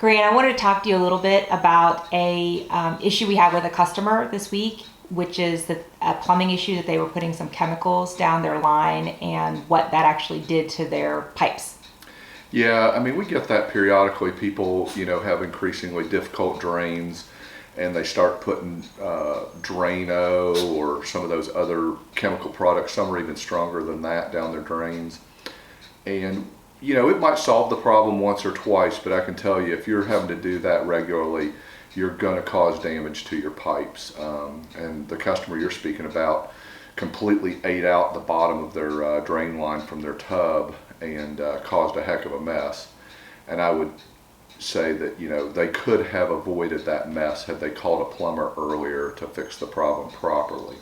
Great. I wanted to talk to you a little bit about a issue we had with a customer this week, which is a plumbing issue that they were putting some chemicals down their line and what that actually did to their pipes. Yeah, I mean, we get that periodically. People, have increasingly difficult drains, and they start putting Drano or some of those other chemical products. Some are even stronger than that down their drains. And, it might solve the problem once or twice, but I can tell you, if you're having to do that regularly, you're going to cause damage to your pipes. And the customer you're speaking about completely ate out the bottom of their drain line from their tub and caused a heck of a mess. And I would say that they could have avoided that mess had they called a plumber earlier to fix the problem properly.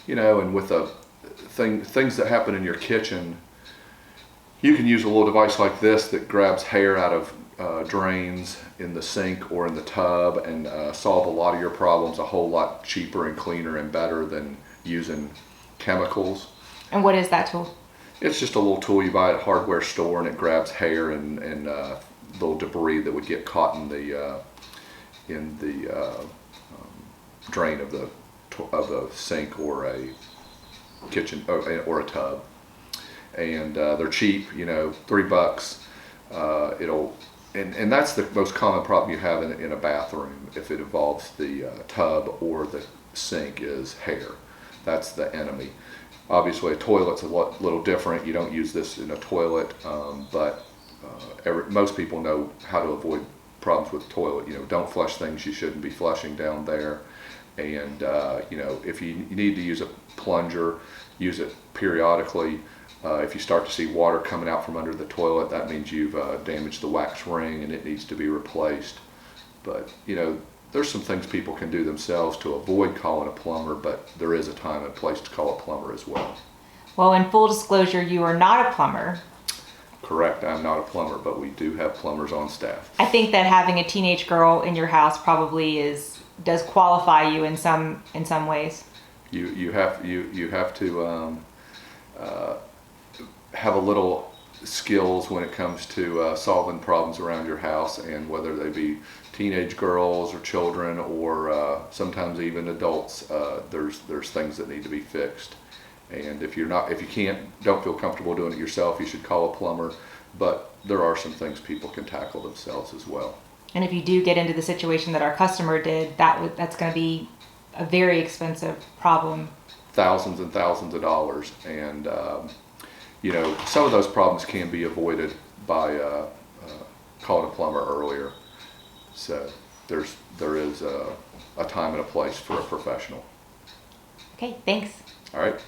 And with the things that happen in your kitchen, you can use a little device like this that grabs hair out of drains in the sink or in the tub and solve a lot of your problems a whole lot cheaper and cleaner and better than using chemicals. And what is that tool? It's just a little tool you buy at a hardware store, and it grabs hair and little debris that would get caught in the drain of the sink or a kitchen or a tub. And they're cheap, $3. And that's the most common problem you have in a bathroom if it involves the tub or the sink is hair. That's the enemy. Obviously, a toilet's a little different. You don't use this in a toilet, but most people know how to avoid problems with the toilet. Don't flush things you shouldn't be flushing down there. And, if you need to use a plunger, use it periodically. If you start to see water coming out from under the toilet, that means you've damaged the wax ring and it needs to be replaced. But, there's some things people can do themselves to avoid calling a plumber, but there is a time and place to call a plumber as well. Well, in full disclosure, you are not a plumber. Correct, I'm not a plumber, but we do have plumbers on staff. I think that having a teenage girl in your house probably does qualify you in some ways. You have to have a little skills when it comes to solving problems around your house, and whether they be teenage girls or children or sometimes even adults, there's things that need to be fixed. And if you don't feel comfortable doing it yourself, you should call a plumber. But there are some things people can tackle themselves as well. And if you do get into the situation that our customer did, that's going to be a very expensive problem. Thousands and thousands of dollars, and some of those problems can be avoided by calling a plumber earlier. So there is a time and a place for a professional. Okay, thanks. All right.